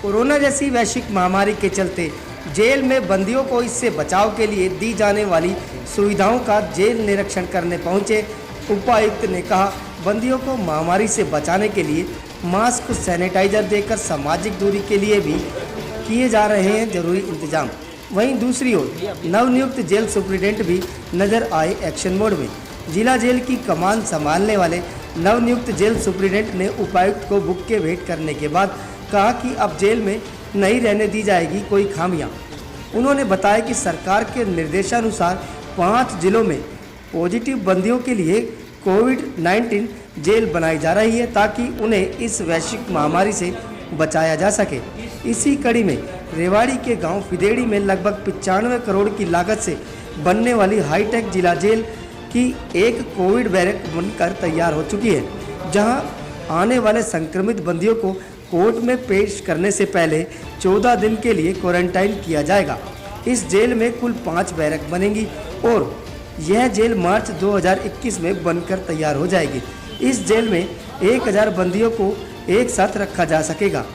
Corona जैसी वैश्विक महामारी के चलते जेल में बंदियों को इससे बचाव के लिए दी जाने वाली सुविधाओं का जेल निरीक्षण करने पहुंचे उपायुक्त ने कहा, बंदियों को महामारी से बचाने के लिए मास्क, सैनिटाइजर देकर सामाजिक दूरी के लिए भी किए जा रहे हैं जरूरी इंतजाम। वहीं दूसरी ओर नवनियुक्त जेल सुप्रिटेंडेंट भी नजर आए एक्शन मोड में। जिला जेल की कमान संभालने वाले नवनियुक्त जेल सुप्रिटेंडेंट ने उपायुक्त को बुक के भेंट करने के बाद कहा कि अब जेल में नहीं रहने दी जाएगी कोई खामियां। उन्होंने बताया कि सरकार के निर्देशानुसार 5 जिलों में पॉजिटिव बंदियों के लिए कोविड-19 जेल बनाई जा रही है ताकि उन्हें इस वैश्विक महामारी से बचाया जा सके। इसी कड़ी में रेवाड़ी के गांव फिदेड़ी में लगभग 95 करोड़ की लागत से बनने वाली हाईटेक जिला जेल की एक कोविड बैरक बनकर तैयार हो चुकी है, जहां आने वाले संक्रमित बंदियों को कोर्ट में पेश करने से पहले 14 दिन के लिए क्वारंटाइन किया जाएगा। इस जेल में कुल 5 बैरक बनेंगी और यह जेल मार्च 2021 में बनकर तैयार हो जाएगी। इस जेल में 1000 बंदियों को एक साथ रखा जा सकेगा।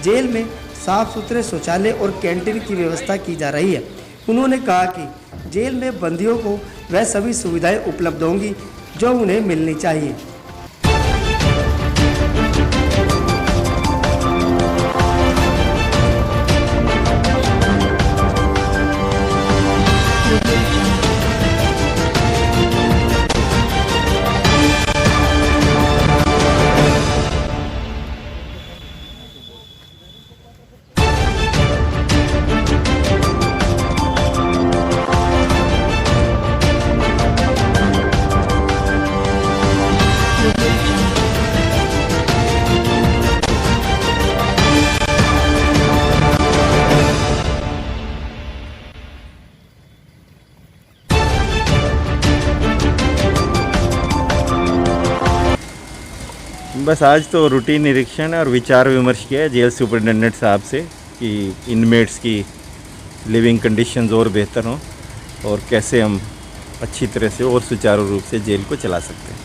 जेल में साफ सुथरे शौचालय और कैंटीन की व्यवस्था की जा रही है। उन्होंने कहा कि जेल में बंदियों को वह सभी सुविधाएं उपलब्ध होंगी जो उन्हें मिलनी चाहिए। बस आज तो रूटीन निरीक्षण और विचार विमर्श किया जेल सुपरिटेंडेंट साहब से कि इनमेट्स की लिविंग कंडीशंस और बेहतर हों और कैसे हम अच्छी तरह से और सुचारू रूप से जेल को चला सकते हैं।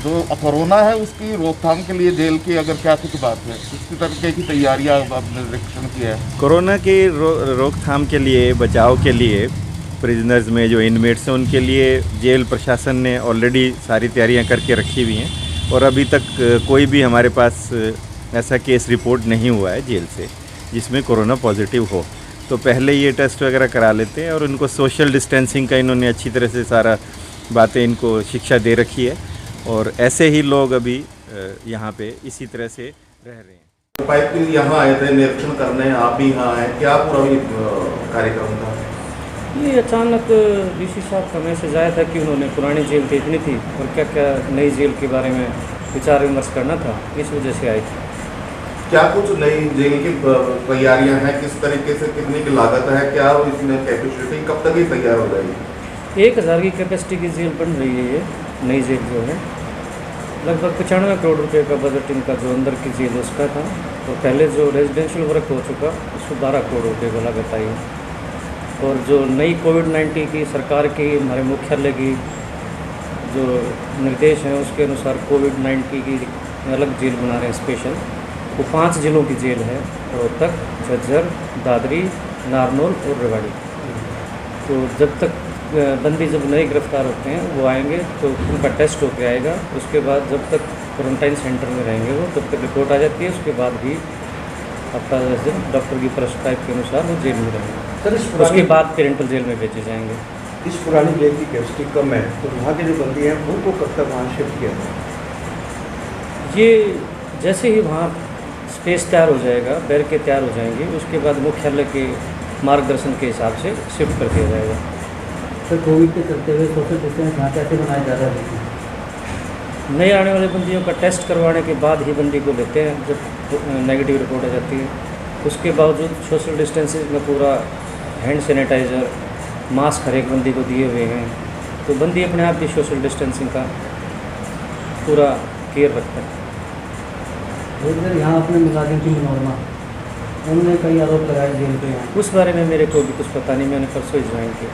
जो कोरोना है उसकी रोकथाम के लिए जेल की अगर क्या कुछ बात है, किस तरीके की तैयारियां आपने निरीक्षण किया है? कोरोना की रोकथाम के लिए, बचाव के लिए प्रिजनर्स में जो इनमेट्स हैं उनके लिए जेल प्रशासन ने ऑलरेडी सारी तैयारियां करके रखी हुई हैं और अभी तक कोई भी हमारे पास ऐसा केस रिपोर्ट नहीं हुआ है जेल से जिसमें कोरोना पॉजिटिव हो। तो पहले ये टेस्ट वगैरह करा लेते हैं और उनको सोशल डिस्टेंसिंग का इन्होंने अच्छी तरह से सारा बातें इनको शिक्षा दे रखी है और ऐसे ही लोग अभी यहाँ पे इसी तरह से रह रहे हैं। उपायुक्त यहाँ आए थे निरीक्षण करने, आप भी यहाँ आए, क्या पूरा कार्यक्रम था? ये अचानक डीसी साहब का मैसेज आया था कि उन्होंने पुरानी जेल देखनी थी और क्या क्या नई जेल के बारे में विचार विमर्श करना था, इस वजह से आई थी। क्या कुछ नई जेल की तैयारियां हैं, किस तरीके से, कितनी की लागत है, क्या इसमें कैपेसिटी कब तक ही तैयार हो जाएगी? 1000 की कैपेसिटी की जेल बन रही है। ये नई जेल जो है लगभग 95 करोड़ रुपये का बजट इनका जो अंदर की जेल उसका था। तो पहले जो रेजिडेंशियल वर्क हो चुका उसको 12 करोड़ रुपये का लागत आई है और जो नई कोविड-19 की सरकार की हमारे मुख्यालय की जो निर्देश हैं उसके अनुसार कोविड-19 की अलग जेल बना रहे हैं स्पेशल। वो 5 जिलों की जेल है, रोहतक, झज्जर, दादरी, नारनौल और रेवाड़ी। तो जब तक बंदी जब नए गिरफ्तार होते हैं वो आएंगे तो उनका टेस्ट होकर आएगा। उसके बाद जब तक क्वारंटाइन सेंटर में रहेंगे वो तब तक रिपोर्ट आ जाती है। उसके बाद भी हफ्ता 10 दिन डॉक्टर की प्रेस्क्राइब के अनुसार वो जेल में रहेंगे। उसके बाद पेरेंटल जेल में भेजे जाएंगे। इस पुरानी जेल की कैपेसिटी कम है तो वहाँ के जो बंदी हैं उनको कब तक वहाँ शिफ्ट किया जाए? ये जैसे ही वहाँ स्पेस तैयार हो जाएगा, बैरकें तैयार हो जाएंगी, उसके बाद मुख्यालय के मार्गदर्शन के हिसाब से शिफ्ट कर दिया जाएगा। सर, कोविड के चलते हुए सोशल डिस्टेंस यहाँ कैसे बनाया जा रहा है? नए आने वाले बंदियों का टेस्ट करवाने के बाद ही बंदी को लेते हैं जब नेगेटिव रिपोर्ट आ जाती है। उसके बावजूद सोशल डिस्टेंसिंग में पूरा हैंड सैनिटाइज़र, मास्क हर एक बंदी को दिए हुए हैं। तो बंदी अपने आप ही सोशल डिस्टेंसिंग का पूरा केयर रखता है। सर, यहाँ अपने मुलाजिम की मनोरमा उन्होंने कई आरोप लगाए जेल पे। उस बारे में मेरे को भी कुछ पता नहीं, मैंने परसों ही ज्वाइन किया।